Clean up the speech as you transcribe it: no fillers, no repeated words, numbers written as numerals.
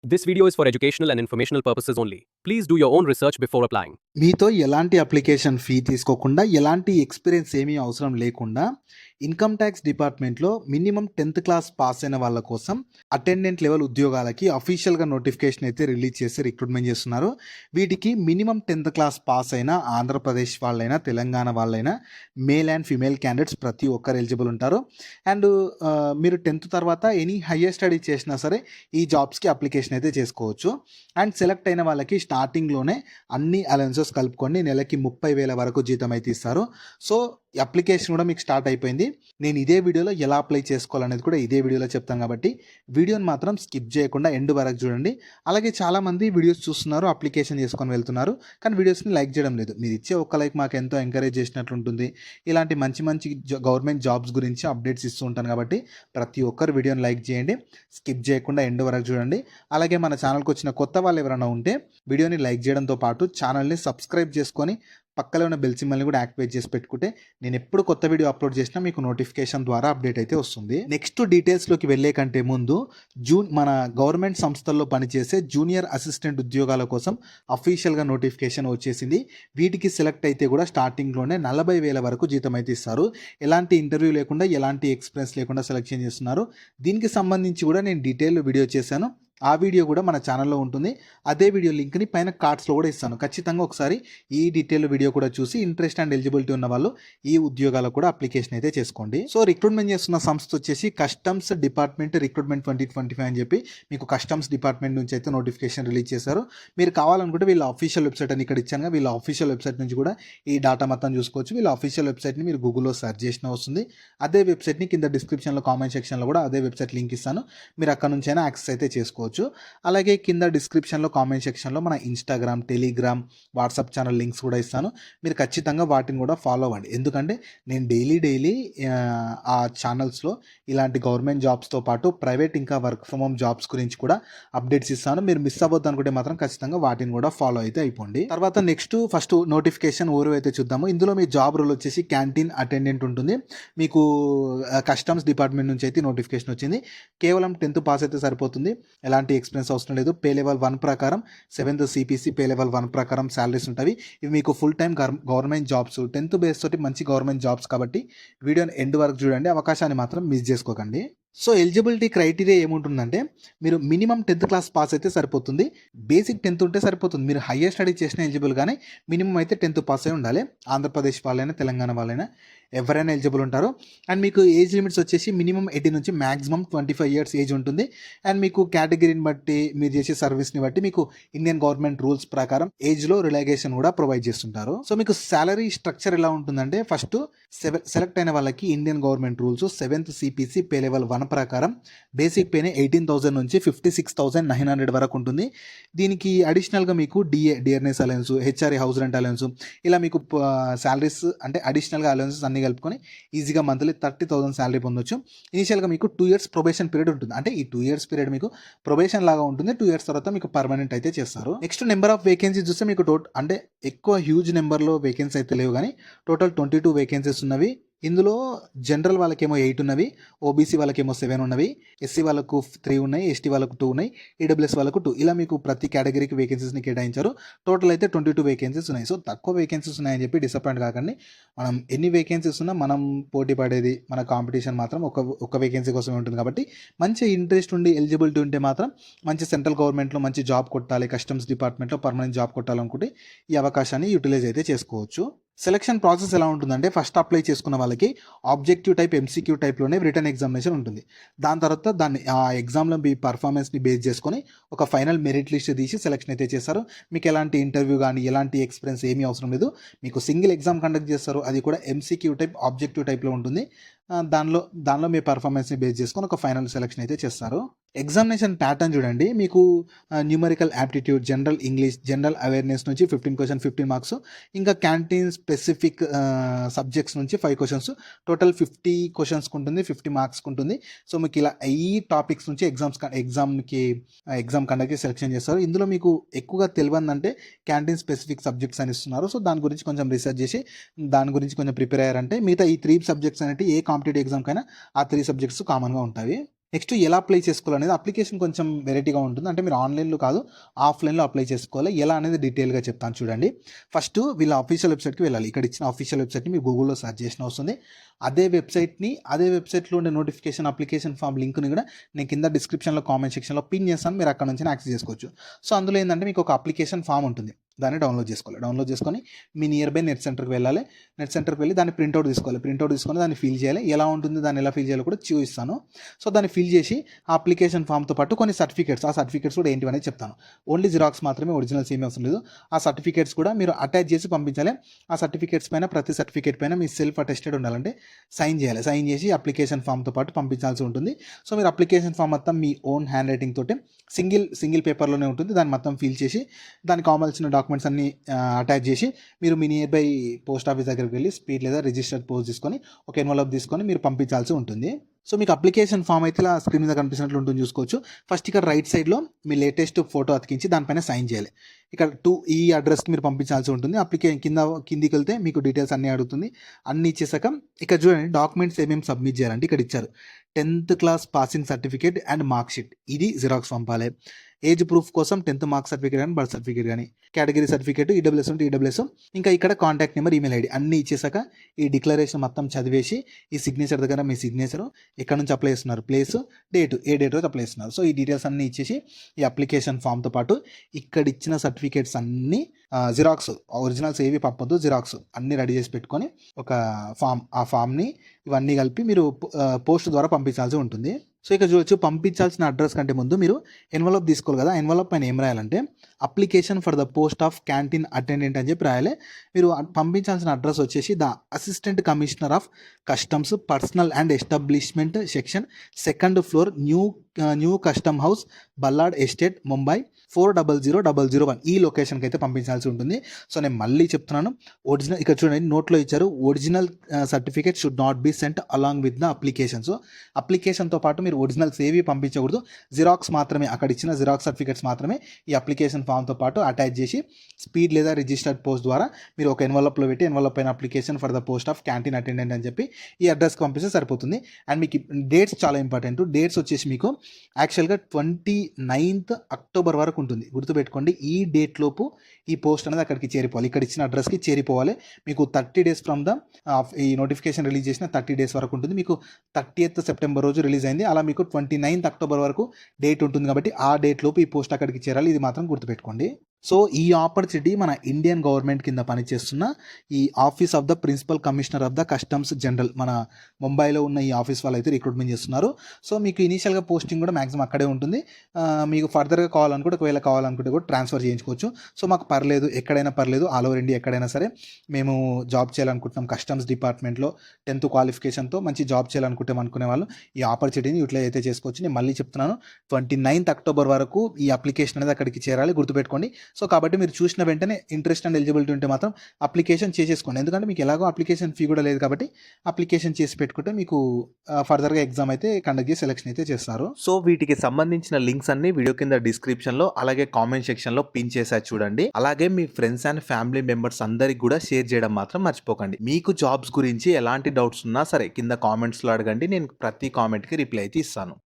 This video is for educational and informational purposes only. Please do your own research before applying. మీతో ఎలాంటి application fee తీసుకోకుండా, ఎలాంటి experience ఏమీ అవసరం లేకుండా, ఇన్‌కమ్ టాక్స్ డిపార్ట్‌మెంట్‌లో మినిమమ్ 10థ్ క్లాస్ పాస్ అయిన వాళ్ళ కోసం అటెండెంట్ లెవెల్ ఉద్యోగాలకి అఫీషియల్‌గా నోటిఫికేషన్ అయితే రిలీజ్ చేసి రిక్రూట్‌మెంట్ చేస్తున్నారు. వీటికి మినిమమ్ 10థ్ క్లాస్ పాస్ అయిన ఆంధ్రప్రదేశ్ వాళ్ళైనా, తెలంగాణ వాళ్ళైనా, మేల్ అండ్ ఫీమేల్ క్యాండిడేట్స్ ప్రతి ఒక్కరు ఎలిజిబుల్ ఉంటారు. అండ్ మీరు 10థ్ తర్వాత ఎనీ హైయర్ స్టడీ చేసినా సరే ఈ జాబ్స్‌కి అప్లికేషన్ అయితే చేసుకోవచ్చు. అండ్ సెలెక్ట్ అయిన వాళ్ళకి స్టార్టింగ్‌లోనే అన్ని అలవెన్సెస్ కలుపుకొని నెలకి 30,000 వరకు జీతం అయితే ఇస్తారు. సో అప్లికేషన్ కూడా మీకు స్టార్ట్ అయిపోయింది. నేను ఇదే వీడియోలో ఎలా అప్లై చేసుకోవాలనేది కూడా ఇదే వీడియోలో చెప్తాను కాబట్టి వీడియోని మాత్రం స్కిప్ చేయకుండా ఎండ్ వరకు చూడండి. అలాగే చాలామంది వీడియోస్ చూస్తున్నారు, అప్లికేషన్ చేసుకొని వెళ్తున్నారు, కానీ వీడియోస్ని లైక్ చేయడం లేదు. మీరు ఇచ్చే ఒక్క లైక్ మాకు ఎంతో ఎంకరేజ్ చేసినట్లు ఉంటుంది. ఇలాంటి మంచి మంచి గవర్నమెంట్ జాబ్స్ గురించి అప్డేట్స్ ఇస్తూ ఉంటాను కాబట్టి ప్రతి ఒక్కరు వీడియోని లైక్ చేయండి, స్కిప్ చేయకుండా ఎండ్ వరకు చూడండి. అలాగే మన ఛానల్కి వచ్చిన కొత్త వాళ్ళు ఎవరైనా ఉంటే వీడియోని లైక్ చేయడంతో పాటు ఛానల్ని సబ్స్క్రైబ్ చేసుకొని పక్కలో ఉన్న బెల్ సింబల్ని కూడా యాక్టివేట్ చేసి పెట్టుకుంటే నేను ఎప్పుడు కొత్త వీడియో అప్లోడ్ చేసినా మీకు నోటిఫికేషన్ ద్వారా అప్డేట్ అయితే వస్తుంది. నెక్స్ట్ డీటెయిల్స్లోకి వెళ్ళే కంటే ముందు మన గవర్నమెంట్ సంస్థల్లో పనిచేసే జూనియర్ అసిస్టెంట్ ఉద్యోగాల కోసం అఫీషియల్గా నోటిఫికేషన్ వచ్చేసింది. వీటికి సెలెక్ట్ అయితే కూడా స్టార్టింగ్లోనే 40,000 వరకు జీతం అయితే ఇస్తారు. ఎలాంటి ఇంటర్వ్యూ లేకుండా, ఎలాంటి ఎక్స్పీరియన్స్ లేకుండా సెలెక్షన్ చేస్తున్నారు. దీనికి సంబంధించి కూడా నేను డీటెయిల్ వీడియో చేశాను. ఆ వీడియో కూడా మన ఛానల్లో ఉంటుంది. అదే వీడియో లింక్ని పైన కార్డ్స్లో కూడా ఇస్తాను. ఖచ్చితంగా ఒకసారి ఈ డీటెయిల్ వీడియో కూడా చూసి ఇంట్రెస్ట్ అండ్ ఎలిజిబిలిటీ ఉన్న వాళ్ళు ఈ ఉద్యోగాలకు కూడా అప్లికేషన్ అయితే చేసుకోండి. సో రిక్రూట్మెంట్ చేస్తున్న సంస్థ వచ్చేసి కస్టమ్స్ డిపార్ట్మెంట్ రిక్రూట్మెంట్ 2025 అని చెప్పి మీకు కస్టమ్స్ డిపార్ట్మెంట్ నుంచి అయితే నోటిఫికేషన్ రిలీజ్ చేశారు. మీరు కావాలనుకుంటే వీళ్ళ అఫీషియల్ వెబ్సైట్ అని ఇక్కడ ఇచ్చాను, వీళ్ళ అఫీషియల్ వెబ్సైట్ నుంచి కూడా ఈ డేటా మొత్తం చూసుకోవచ్చు. వీళ్ళ అఫీషియల్ వెబ్సైట్ని మీరు గూగుల్లో సెర్చ్ చేసినా వస్తుంది. అదే వెబ్సైట్ని కింద డిస్క్రిప్షన్లో కామెంట్ సెక్షన్లో కూడా అదే వెబ్సైట్ లింక్ ఇస్తాను, మీరు అక్కడ నుంచి అయినా యాక్సెస్ అయితే చేసుకోవచ్చు. అలాగే కింద డిస్క్రిప్షన్లో కామెంట్ సెక్షన్లో మన Instagram, Telegram, WhatsApp channel links కూడా ఇస్తాను. మీరు ఖచ్చితంగా వాటిని కూడా ఫాలో అవ్వండి. ఎందుకంటే నేను డైలీ ఆ ఛానల్స్లో ఇలాంటి గవర్నమెంట్ జాబ్స్తో పాటు ప్రైవేట్ ఇంకా వర్క్ ఫ్రమ్ హోమ్ జాబ్స్ గురించి కూడా అప్డేట్స్ ఇస్తాను. మీరు మిస్ అవ్వద్దు అనుకుంటే మాత్రం ఖచ్చితంగా వాటిని కూడా ఫాలో అయితే అయిపోండి. తర్వాత ఫస్ట్ నోటిఫికేషన్ ఓవర్ అయితే చూద్దాము. ఇందులో మీ జాబ్ రోల్ వచ్చేసి క్యాంటీన్ అటెండెంట్ ఉంటుంది. మీకు కస్టమ్స్ డిపార్ట్మెంట్ నుంచి అయితే నోటిఫికేషన్ వచ్చింది. కేవలం 10th పాస్ అయితే సరిపోతుంది, ఎలాంటి ఎక్స్పీరియన్స్ అవసరం లేదు. పే లెవెల్ 1 ప్రకారం 7th CPC పే లెవెల్ 1 ప్రకారం శాలరీస్ ఉంటాయి. ఇవి మీకు full time government jobs, 10th base తోటి మంచి గవర్నమెంట్ జాబ్స్ కాబట్టి వీడియోని ఎండ్ వరకు చూడండి, అవకాశాన్ని మాత్రం మిస్ చేసుకోకండి. సో ఎలిజిబిలిటీ క్రైటీరియా ఏముంటుందంటే మీరు మినిమం 10th క్లాస్ పాస్ అయితే సరిపోతుంది. బేసిక్ 10th ఉంటే సరిపోతుంది. మీరు హయ్యర్ స్టడీ చేసిన ఎలిజిబుల్ కానీ మినిమం అయితే 10th పాస్ అయి ఉండాలి. ఆంధ్రప్రదేశ్ వాళ్ళైనా, తెలంగాణ వాళ్ళైనా ఎవరైనా ఎలిజిబుల్ ఉంటారు. అండ్ మీకు ఏజ్ లిమిట్స్ వచ్చేసి మినిమం 18 నుంచి మ్యాక్సిమం 25 ఇయర్స్ ఏజ్ ఉంటుంది. అండ్ మీకు కేటగిరీని బట్టి, మీరు చేసే సర్వీస్ని బట్టి మీకు ఇండియన్ గవర్నమెంట్ రూల్స్ ప్రకారం ఏజ్లో రిలాక్సేషన్ కూడా ప్రొవైడ్ చేస్తుంటారు. సో మీకు శాలరీ స్ట్రక్చర్ ఎలా ఉంటుందంటే ఫస్ట్ సెలెక్ట్ అయిన వాళ్ళకి Indian government rules 7th CPC pay level 1 ప్రకారం బేసిక్ పేనే 18,000 నుంచి 56,900 వరకు ఉంటుంది. దీనికి అడిషనల్గా మీకు DRS allowance, HRA house rent allowance, ఇలా మీకు శాలరీస్ అంటే అడిషనల్గా అలవెన్సెస్ అన్ని కలుపుకొని ఈజీగా మంత్లీ 30,000 శాలరీ పొందొచ్చు. ఇనిషియల్గా మీకు 2 years ప్రొబేషన్ పీరియడ్ ఉంటుంది. అంటే ఈ 2 years పీరియడ్ మీకు ప్రొబేషన్ లాగా ఉంటుంది. 2 years తర్వాత మీకు పర్మనెంట్ అయితే చేస్తారు. నెక్స్ట్ నెంబర్ ఆఫ్ వేకెన్సీస్ చూస్తే మీకు అంటే ఎక్కువ హ్యూజ్ నెంబర్లో వేకెన్సీ అయితే లేవు, కానీ టోటల్ 22 వేకెన్సీస్ ఉన్నవి. ఇందులో జనరల్ వాళ్ళకేమో 8 ఉన్నవి, ఓబీసీ వాళ్ళకేమో 7 ఉన్నవి, ఎస్సీ వాళ్ళకు 3 ఉన్నాయి, ఎస్టీ వాళ్ళకు 2 ఉన్నాయి, ఈడబ్ల్యూఎస్ వాళ్ళకు 2. ఇలా మీకు ప్రతి కేటగిరీకి వేకెన్సీస్ని కేటాయించారు. టోటల్ అయితే 22 వేకెన్సీస్ ఉన్నాయి. సో తక్కువ వేకెన్సీస్ ఉన్నాయని చెప్పి డిసప్పాయింట్ కాకండి. మనం ఎన్ని వేకెన్సీస్ ఉన్నా మనం పోటీ పడేది, మన కాంపిటీషన్ మాత్రం ఒక వేకెన్సీ కోసమే ఉంటుంది. కాబట్టి మంచి ఇంట్రెస్ట్ ఉండి ఎలిజిబిలిటీ ఉంటే మాత్రం మంచి సెంట్రల్ గవర్నమెంట్లో మంచి జాబ్ కొట్టాలి, కస్టమ్స్ డిపార్ట్మెంట్లో పర్మనెంట్ జాబ్ కొట్టాలనుకుంటే ఈ అవకాశాన్ని యూటిలైజ్ అయితే చేసుకోవచ్చు. సెలక్షన్ ప్రాసెస్ ఎలా ఉంటుందంటే ఫస్ట్ అప్లై చేసుకున్న వాళ్ళకి ఆబ్జెక్టివ్ టైప్ MCQ టైప్లోనే రిటర్న్ ఎగ్జామినేషన్ ఉంటుంది. దాని తర్వాత ఆ ఎగ్జామ్లో మీ పర్ఫార్మెన్స్ని బేస్ చేసుకొని ఒక ఫైనల్ మెరిట్ లిస్ట్ తీసి సెలక్షన్ అయితే చేస్తారు. మీకు ఎలాంటి ఇంటర్వ్యూ కానీ ఎలాంటి ఎక్స్పీరియన్స్ ఏమీ అవసరం లేదు. మీకు సింగిల్ ఎగ్జామ్ కండక్ట్ చేస్తారు, అది కూడా MCQ టైప్ ఆబ్జెక్టివ్ టైప్లో ఉంటుంది. దానిలో మీ పర్ఫార్మెన్స్ని బేస్ చేసుకొని ఒక ఫైనల్ సెలక్షన్ అయితే చేస్తారు. ఎగ్జామినేషన్ ప్యాటర్న్ చూడండి. మీకు numerical aptitude, general English, general awareness నుంచి 15 క్వశ్చన్ 15 మార్క్స్, ఇంకా క్యాంటీన్ స్పెసిఫిక్ సబ్జెక్ట్స్ నుంచి 5 క్వశ్చన్స్, టోటల్ 50 క్వశ్చన్స్కి ఉంటుంది, 50 మార్క్స్కి ఉంటుంది. సో మీకు ఇలా ఈ టాపిక్స్ నుంచి ఎగ్జామ్ కండక్ట్ చేసి సెలెక్షన్ చేస్తారు. ఇందులో మీకు ఎక్కువగా తెలియదంటే క్యాంటీన్ స్పెసిఫిక్ సబ్జెక్ట్స్ అని ఇస్తున్నారు. సో దాని గురించి కొంచెం రీసెర్చ్ చేసి దాని గురించి కొంచెం ప్రిపేర్ అయ్యారంటే మిగతా ఈ 3 సబ్జెక్ట్స్ అనేవి ఏ కాంపిటేటివ్ ఎగ్జామ్కైనా ఆ 3 సబ్జెక్ట్స్ కామన్గా ఉంటాయి. నెక్స్ట్ ఎలా అప్లై చేసుకోవాలనేది అప్లికేషన్ కొంచెం వెరైటీగా ఉంటుంది. అంటే మీరు ఆన్‌లైన్‌లో కాదు, ఆఫ్‌లైన్‌లో అప్లై చేసుకోవాలి. ఎలా అనేది డీటెయిల్‌గా చెప్తాను చూడండి. ఫస్టు వీళ్ళ ఆఫీషియల్ వెబ్‌సైట్‌కి వెళ్ళాలి. ఇక్కడ ఇచ్చిన ఆఫీషియల్ వెబ్‌సైట్‌ని మీరు గూగుల్‌లో సెర్చ్ చేసినా వస్తుంది. అదే వెబ్‌సైట్‌లో ఉండే నోటిఫికేషన్ అప్లికేషన్ ఫామ్ లింక్‌ని కూడా నేను కింద డిస్క్రిప్షన్‌లో కామెంట్ సెక్షన్‌లో పిన్ చేస్తాను. మీరు అక్కడ నుంచి యాక్సెస్ చేసుకోవచ్చు. సో, అందులో ఏందంటే మీకు ఒక అప్లికేషన్ ఫామ్ ఉంటుంది. దాన్ని డౌన్‌లోడ్ చేసుకోవాలి. డౌన్‌లోడ్ చేసుకొని మీ నియర్ బై నెట్ సెంటర్‌కి వెళ్ళాలి. నెట్ సెంటర్‌కి వెళ్ళి దాన్ని ప్రింట్ ఔట్ తీసుకోవాలి. ప్రింట్ ఔట్ తీసుకొని దాన్ని ఫిల్ చేయాలి. ఎలా ఉంటుంది, దాన్ని ఎలా ఫిల్ చేయాలో కూడా చూపిస్తాను. సో, దాన్ని ఫిల్ చేసి ఆ అప్లికేషన్ ఫామ్‌తో పాటు కొన్ని సర్టిఫికేట్స్, ఆ సర్టిఫికేట్స్ కూడా ఏంటివనేది చెప్తాను. ఓన్లీ జిరాక్స్ మాత్రమే, ఒరిజినల్స్ ఏమీ అవసరం లేదు. ఆ సర్టిఫికేట్స్ కూడా మీరు అటాచ్ చేసి పంపించాలి. ఆ సర్టిఫికేట్స్ పైన ప్రతి సర్టిఫికేట్ పైన మీ సెల్ఫ్ అటెస్టెడ్ ఉండాలంటే సైన్ చేయాలి. సైన్ చేసి అప్లికేషన్ ఫామ్‌తో పాటు పంపించాల్సి ఉంటుంది. సో, మీరు అప్లికేషన్ ఫామ్ మొత్తం మీ ఓన్ హ్యాండ్ రైటింగ్ తోటి సింగిల్ పేపర్‌లోనే ఉంటుంది. దాన్ని మొత్తం ఫిల్ చేసి దానికి కావాల్సిన డాక్యుమెంట్స్ అన్నీ అటాచ్ చేసి మీరు మీ నియర్ బై పోస్ట్ ఆఫీస్ దగ్గరికి వెళ్ళి స్పీడ్ లేదా రిజిస్టర్డ్ పోస్ట్ తీసుకొని ఒక ఎన్వలప్ తీసుకొని మీరు పంపించాల్సి ఉంటుంది. సో, మీకు అప్లికేషన్ ఫామ్ అయితే ఇలా స్క్రీన్ మీద కనిపిస్తున్నట్లు ఉంటుంది చూసుకోవచ్చు. ఫస్ట్ ఇక్కడ రైట్ సైడ్‌లో మీ లేటెస్ట్ ఫోటో అతికించి దానిపైన సైన్ చేయాలి. ఇక్కడ ఈ అడ్రస్‌కి మీరు పంపించాల్సి ఉంటుంది. కిందికి వెళ్తే మీకు డీటెయిల్స్ అన్నీ అడుగుతుంది. అన్నీ ఇచ్చేసాక ఇక్కడ చూడండి డాక్యుమెంట్స్ ఏమేమి సబ్మిట్ చేయాలంటే ఇక్కడ ఇచ్చారు. 10th class passing certificate and mark sheet ఇది జిరాక్స్ పంపాలి. ఏజ్ ప్రూఫ్ కోసం 10th మార్క్ సర్టిఫికేట్ కానీ, బర్త్ సర్టిఫికేట్ కానీ, కేటగిరీ సర్టిఫికేట్, ఈడబ్ల్యూఎస్ ఉంటే ఈడబ్ల్యూఎస్, ఇంకా ఇక్కడ కాంటాక్ట్ నెంబర్, ఈమెయిల్ ఐడి అన్నీ ఇచ్చేసాక ఈ డిక్లరేషన్ మొత్తం చదివేసి ఈ సిగ్నేచర్ దగ్గర మీ సిగ్నేచరు, ఎక్కడ నుంచి అప్లై చేస్తున్నారు, ప్లేస్, డేటు, ఏ డేట్ రోజు అప్లై చేస్తున్నారు. సో, ఈ డీటెయిల్స్ అన్నీ ఇచ్చేసి ఈ అప్లికేషన్ ఫామ్‌తో పాటు ఇక్కడ ఇచ్చిన సర్టిఫికేట్స్ అన్నీ జిరాక్స్, ఒరిజినల్స్ ఏవి పంపొద్దు, జిరాక్స్ అన్నీ రెడీ చేసి పెట్టుకొని ఒక ఫామ్, ఆ ఫామ్‌ని ఇవన్నీ కలిపి మీరు పోస్ట్ ద్వారా పంపించాల్సి ఉంటుంది. సో, ఇక్కడ చూడొచ్చు పంపించాల్సిన అడ్రస్ కంటే ముందు మీరు ఎన్వలప్ తీసుకోవాలి కదా! ఎన్వలప్ పైన ఏం రాయాలంటే application for the post of canteen attendant అని చెప్పి రాయాలి. మీరు పంపించాల్సిన అడ్రస్ వచ్చేసి the assistant commissioner of customs personnel and establishment section 2nd floor new custom house Ballard estate Mumbai 400001 ఈ లొకేషన్కి అయితే పంపించాల్సి ఉంటుంది. సో, నేను మళ్ళీ చెప్తున్నాను, ఒరిజినల్ ఇక్కడ చూడండి నోట్లో ఇచ్చారు, original certificate should not be sent along with the application. So, అప్లికేషన్తో పాటు మీరు ఒరిజినల్స్ ఏవి పంపించకూడదు, జిరాక్స్ మాత్రమే, అక్కడ ఇచ్చిన జిరాక్స్ సర్టిఫికేట్స్ మాత్రమే ఈ అప్లికేషన్ ఫామ్‌తో పాటు అటాచ్ చేసి స్పీడ్ లేదా రిజిస్టర్డ్ పోస్ట్ ద్వారా మీరు ఒక ఎన్వలప్‌లో పెట్టి ఎన్వలప్ పైన application for the post of canteen attendant అని చెప్పి ఈ అడ్రస్కి పంపిస్తే సరిపోతుంది. అండ్ మీకు డేట్స్ చాలా ఇంపార్టెంట్. డేట్స్ వచ్చేసి మీకు యాక్చువల్గా 29th అక్టోబర్ వరకు ఉంటుంది. గుర్తుపెట్టుకోండి, ఈ డేట్ లోపు ఈ పోస్ట్ అనేది అక్కడికి చేరిపోవాలి, ఇక్కడ ఇచ్చిన అడ్రస్కి చేరిపోవాలి. మీకు 30 డేస్ ఫ్రమ్ ద ఈ నోటిఫికేషన్ రిలీజ్ చేసిన 30 డేస్ వరకు ఉంటుంది. మీకు 30th సెప్టెంబర్ రోజు రిలీజ్ అయింది. అలా మీకు 29th అక్టోబర్ వరకు డేట్ ఉంటుంది కాబట్టి ఆ డేట్ లోపు ఈ పోస్ట్ అక్కడికి చేరాలి. ఇది మాత్రం గుర్తుపెట్టుకోండి. సో, ఈ ఆపర్చునిటీ మన ఇండియన్ గవర్నమెంట్ కింద పనిచేస్తున్న ఈ office of the principal commissioner of the customs general, మన ముంబైలో ఉన్న ఈ ఆఫీస్ వాళ్ళు అయితే రిక్రూట్మెంట్ చేస్తున్నారు. సో, మీకు ఇనీషియల్గా పోస్టింగ్ కూడా మ్యాక్సిమం అక్కడే ఉంటుంది. మీకు ఫర్దర్గా కావాలనుకుంటే, ఒకవేళ కావాలనుకుంటే కూడా ట్రాన్స్ఫర్ చేయించుకోవచ్చు. సో, మాకు పర్లేదు, ఎక్కడైనా పర్లేదు, ఆల్ ఓవర్ ఇండియా ఎక్కడైనా సరే మేము జాబ్ చేయాలనుకుంటున్నాం కస్టమ్స్ డిపార్ట్మెంట్లో 10th క్వాలిఫికేషన్తో మంచి జాబ్ చేయాలనుకుంటాం అనుకునే వాళ్ళు ఈ ఆపర్చునిటీని యూటిలైజ్ అయితే చేసుకోవచ్చు. నేను మళ్ళీ చెప్తున్నాను, 29th అక్టోబర్ వరకు ఈ అప్లికేషన్ అనేది అక్కడికి చేరాలి, గుర్తుపెట్టుకోండి. సో, కాబట్టి మీరు చూసిన వెంటనే ఇంట్రెస్ట్ అండ్ ఎలిజిబిలిటీ ఉంటే మాత్రం అప్లికేషన్ చేసేసుకోండి. ఎందుకంటే మీకు ఎలాగో అప్లికేషన్ ఫీ కూడా లేదు కాబట్టి అప్లికేషన్ చేసి పెట్టుకుంటే మీకు ఫర్దర్గా ఎగ్జామ్ అయితే కండక్ట్ చేసి సెలెక్షన్ అయితే చేస్తారు. సో, వీటికి సంబంధించిన లింక్స్ అన్ని వీడియో కింద డిస్క్రిప్షన్‌లో అలాగే కామెంట్ సెక్షన్‌లో పిన్ చేశారు చూడండి. అలాగే మీ ఫ్రెండ్స్ అండ్ ఫ్యామిలీ మెంబర్స్ అందరికి కూడా షేర్ చేయడం మాత్రం మర్చిపోకండి. మీకు జాబ్స్ గురించి ఎలాంటి డౌట్స్ ఉన్నా సరే కింద కామెంట్స్‌లో అడగండి. నేను ప్రతి కామెంట్‌కి రిప్లై అయితే ఇస్తాను.